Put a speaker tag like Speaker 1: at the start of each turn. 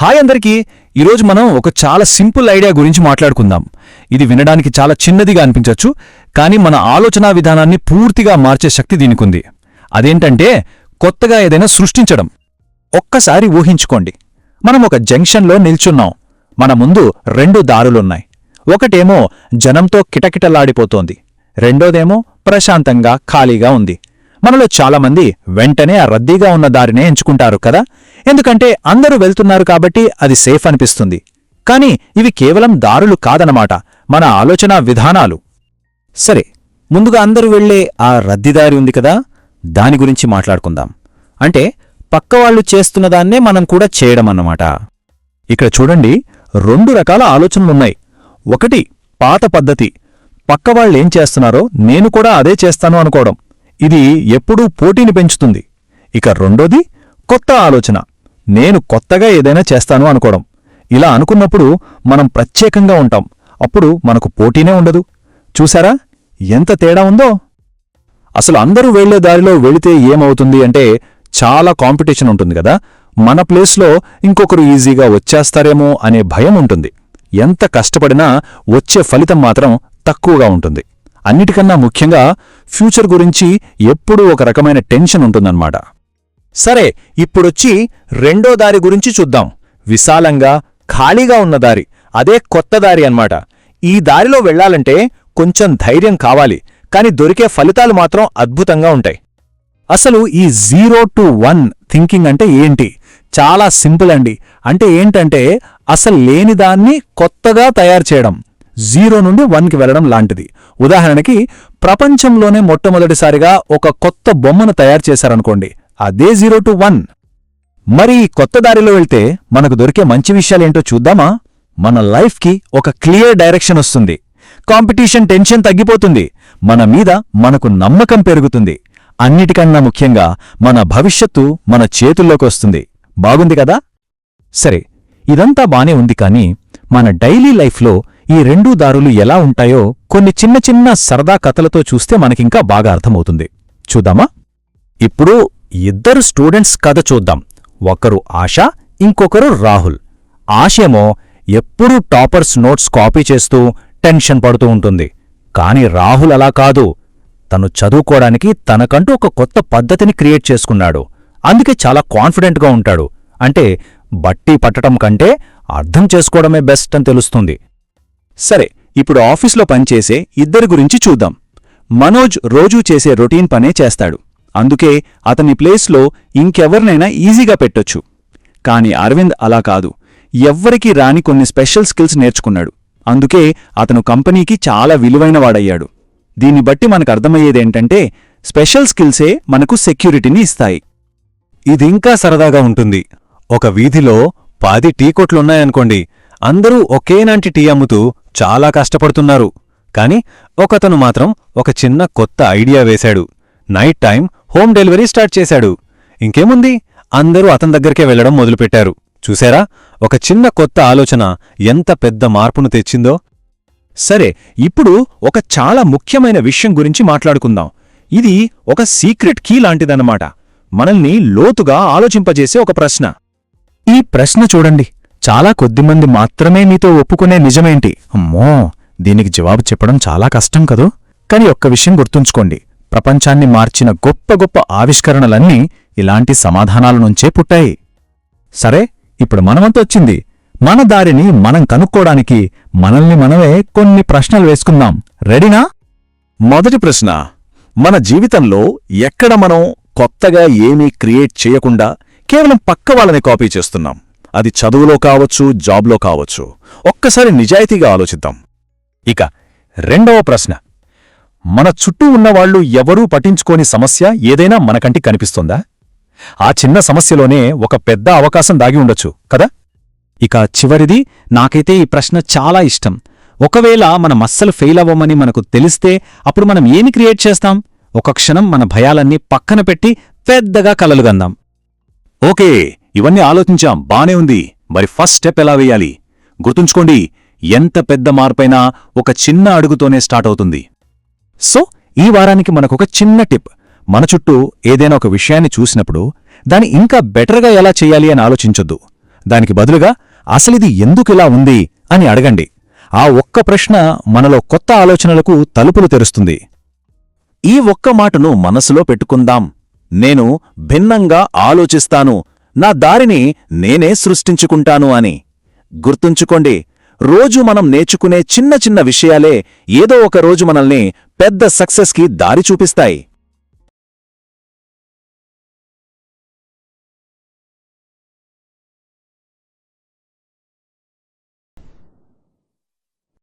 Speaker 1: Hi అందరికీ. ఈరోజు మనం ఒక చాలా సింపుల్ ఐడియా గురించి మాట్లాడుకుందాం. ఇది వినడానికి చాలా చిన్నదిగా అనిపించవచ్చు, కానీ మన ఆలోచనా విధానాన్ని పూర్తిగా మార్చే శక్తి దీనికుంది. అదేంటంటే కొత్తగా ఏదైనా సృష్టించడం. ఒక్కసారి ఊహించుకోండి, మనం ఒక జంక్షన్లో నిల్చున్నాం. మన ముందు రెండు దారులున్నాయి. ఒకటేమో జనంతో కిటకిటలాడిపోతోంది, రెండోదేమో ప్రశాంతంగా ఖాళీగా ఉంది. మనలో చాలామంది వెంటనే ఆ రద్దీగా ఉన్న దారినే ఎంచుకుంటారు కదా, ఎందుకంటే అందరూ వెళ్తున్నారు కాబట్టి అది సేఫ్ అనిపిస్తుంది. కానీ ఇవి కేవలం దారులు కాదనమాట, మన ఆలోచనా విధానాలు. సరే, ముందుగా అందరూ వెళ్లే ఆ రద్దీదారి ఉంది కదా, దాని గురించి మాట్లాడుకుందాం. అంటే పక్కవాళ్లు చేస్తున్నదాన్నే మనం కూడా చేయడమన్నమాట. ఇక్కడ చూడండి, రెండు రకాల ఆలోచనలున్నాయి. ఒకటి పాత పద్ధతి, పక్కవాళ్లేం చేస్తున్నారో నేను కూడా అదే చేస్తాను అనుకోవడం. ఇది ఎప్పుడూ పోటీని పెంచుతుంది. ఇక రెండోది కొత్త ఆలోచన, నేను కొత్తగా ఏదైనా చేస్తాను అనుకోవడం. ఇలా అనుకున్నప్పుడు మనం ప్రత్యేకంగా ఉంటాం, అప్పుడు మనకు పోటీనే ఉండదు. చూసారా ఎంత తేడా ఉందో? అసలు అందరూ వెళ్లే దారిలో వెళితే ఏమవుతుంది అంటే చాలా కాంపిటీషన్ ఉంటుంది కదా, మన ప్లేస్లో ఇంకొకరు ఈజీగా వచ్చేస్తారేమో అనే భయం ఉంటుంది. ఎంత కష్టపడినా వచ్చే ఫలితం మాత్రం తక్కువగా ఉంటుంది. అన్నిటికన్నా ముఖ్యంగా ఫ్యూచర్ గురించి ఎప్పుడూ ఒక రకమైన టెన్షన్ ఉంటుందన్నమాట. సరే, ఇప్పుడొచ్చి రెండో దారి గురించి చూద్దాం. విశాలంగా ఖాళీగా ఉన్న దారి, అదే కొత్త దారి అన్నమాట. ఈ దారిలో వెళ్లాలంటే కొంచెం ధైర్యం కావాలి, కాని దొరికే ఫలితాలు మాత్రం అద్భుతంగా ఉంటాయి. అసలు ఈ 0 to 1 థింకింగ్ అంటే ఏంటి? చాలా సింపుల్ అండి. అంటే ఏంటంటే అసలు లేనిదాన్ని కొత్తగా తయారు చేయడం, 0 నుండి 1కి వెళ్లడం లాంటిది. ఉదాహరణకి, ప్రపంచంలోనే మొట్టమొదటిసారిగా ఒక కొత్త బొమ్మను తయారు చేశారనుకోండి, అదే 0 to 1. మరి ఈ కొత్త దారిలో వెళ్తే మనకు దొరికే మంచి విషయాలేంటో చూద్దామా? మన లైఫ్కి ఒక క్లియర్ డైరెక్షన్ వస్తుంది, కాంపిటీషన్ టెన్షన్ తగ్గిపోతుంది, మన మీద మనకు నమ్మకం పెరుగుతుంది. అన్నిటికన్నా ముఖ్యంగా మన భవిష్యత్తు మన చేతుల్లోకి వస్తుంది. బాగుంది కదా? సరే, ఇదంతా బానే ఉంది, కానీ మన డైలీ లైఫ్లో ఈ రెండూ దారులు ఎలా ఉంటాయో కొన్ని చిన్న చిన్న సరదా కథలతో చూస్తే మనకింకా బాగా అర్థమవుతుంది. చూద్దామా? ఇప్పుడు ఇద్దరు స్టూడెంట్స్ కథ చూద్దాం. ఒకరు ఆశ, ఇంకొకరు రాహుల్. ఆశేమో ఎప్పుడూ టాపర్స్ నోట్స్ కాపీ చేస్తూ టెన్షన్ పడుతూ ఉంటుంది. కాని రాహుల్ అలా కాదు. తను చదువుకోవడానికి తనకంటూ ఒక కొత్త పద్ధతిని క్రియేట్ చేసుకున్నాడు. అందుకే చాలా కాన్ఫిడెంట్గా ఉంటాడు. అంటే బట్టి పట్టడం కంటే అర్థం చేసుకోవడమే బెస్ట్ అని తెలుస్తుంది. సరే, ఇప్పుడు ఆఫీస్లో పనిచేసే ఇద్దరి గురించి చూద్దాం. మనోజ్ రోజూ చేసే రొటీన్ పనే చేస్తాడు, అందుకే అతని ప్లేస్లో ఇంకెవర్నైనా ఈజీగా పెట్టొచ్చు. కాని అరవింద్ అలా కాదు. ఎవ్వరికీ రాని కొన్ని స్పెషల్ స్కిల్స్ నేర్చుకున్నాడు. అందుకే అతను కంపెనీకి చాలా విలువైనవాడయ్యాడు. దీన్ని బట్టి మనకర్థమయ్యేదేంటంటే స్పెషల్ స్కిల్సే మనకు సెక్యూరిటీని ఇస్తాయి. ఇదింకా సరదాగా ఉంటుంది. ఒక వీధిలో 10 టీ కొట్లున్నాయనుకోండి, అందరూ ఒకేనాంటి టీ అమ్ముతూ చాలా కష్టపడుతున్నారు. కాని ఒకతను మాత్రం ఒక చిన్న కొత్త ఐడియా వేశాడు. Night time home delivery start చేశాడు. ఇంకేముంది, అందరూ అతని దగ్గరికే వెళ్లడం మొదలుపెట్టారు. చూశారా, ఒక చిన్న కొత్త ఆలోచన ఎంత పెద్ద మార్పును తెచ్చిందో? సరే, ఇప్పుడు ఒక చాలా ముఖ్యమైన విషయం గురించి మాట్లాడుకుందాం. ఇది ఒక సీక్రెట్ కీ లాంటిదన్నమాట. మనల్ని లోతుగా ఆలోచింపజేసే ఒక ప్రశ్న. ఈ ప్రశ్న చూడండి, చాలా కొద్దిమంది మాత్రమే మీతో ఒప్పుకునే నిజమేంటి? అమ్మో, దీనికి జవాబు చెప్పడం చాలా కష్టం కదూ. కాని ఒక్క విషయం గుర్తుంచుకోండి, ప్రపంచాన్ని మార్చిన గొప్ప గొప్ప ఆవిష్కరణలన్నీ ఇలాంటి సమాధానాల నుంచే పుట్టాయి. సరే, ఇప్పుడు మనమంతొచ్చింది. మన దారిని మనం కనుక్కోడానికి మనల్ని మనమే కొన్ని ప్రశ్నలు వేసుకుందాం. రెడీనా? మొదటి ప్రశ్న, మన జీవితంలో ఎక్కడ మనం కొత్తగా ఏమీ క్రియేట్ చేయకుండా కేవలం పక్క వాళ్ళని కాపీ చేస్తున్నాం? అది చదువులో కావచ్చు, జాబ్లో కావచ్చు. ఒక్కసారి నిజాయితీగా ఆలోచిద్దాం. ఇక రెండవ ప్రశ్న, మన చుట్టూ ఉన్నవాళ్లు ఎవరూ పట్టించుకోని సమస్య ఏదైనా మనకంటికి కనిపిస్తోందా? ఆ చిన్న సమస్యలోనే ఒక పెద్ద అవకాశం దాగి ఉండొచ్చు కదా? ఇక చివరిది, నాకైతే ఈ ప్రశ్న చాలా ఇష్టం. ఒకవేళ మనం అస్సలు ఫెయిల్ అవ్వమని మనకు తెలిస్తే అప్పుడు మనం ఏమి క్రియేట్ చేస్తాం? ఒక క్షణం మన భయాలన్నీ పక్కన పెట్టి పెద్దగా కలలుగందాం. ఓకే, ఇవన్నీ ఆలోచించాం, బానే ఉంది. మరి ఫస్ట్ స్టెప్ ఎలా వేయాలి? గుర్తుంచుకోండి, ఎంత పెద్ద మార్పైనా ఒక చిన్న అడుగుతోనే స్టార్ట్ అవుతుంది. సో ఈ వారానికి మనకొక చిన్న టిప్. మన చుట్టూ ఏదైనా ఒక విషయాన్ని చూసినప్పుడు దాన్ని ఇంకా బెటర్గా ఎలా చెయ్యాలి అని ఆలోచించొద్దు. దానికి బదులుగా అసలిది ఎందుకిలా ఉంది అని అడగండి. ఆ ఒక్క ప్రశ్న మనలో కొత్త ఆలోచనలకు తలుపులు తెరుస్తుంది.
Speaker 2: ఈ ఒక్క మాటను మనసులో పెట్టుకుందాం. నేను భిన్నంగా ఆలోచిస్తాను, నా దారిని నేనే సృష్టించుకుంటాను అని. గుర్తుంచుకోండి, రోజు మనం నేర్చుకునే చిన్న చిన్న విషయాలే ఏదో ఒక రోజు మనల్ని పెద్ద సక్సెస్కి దారి చూపిస్తాయి.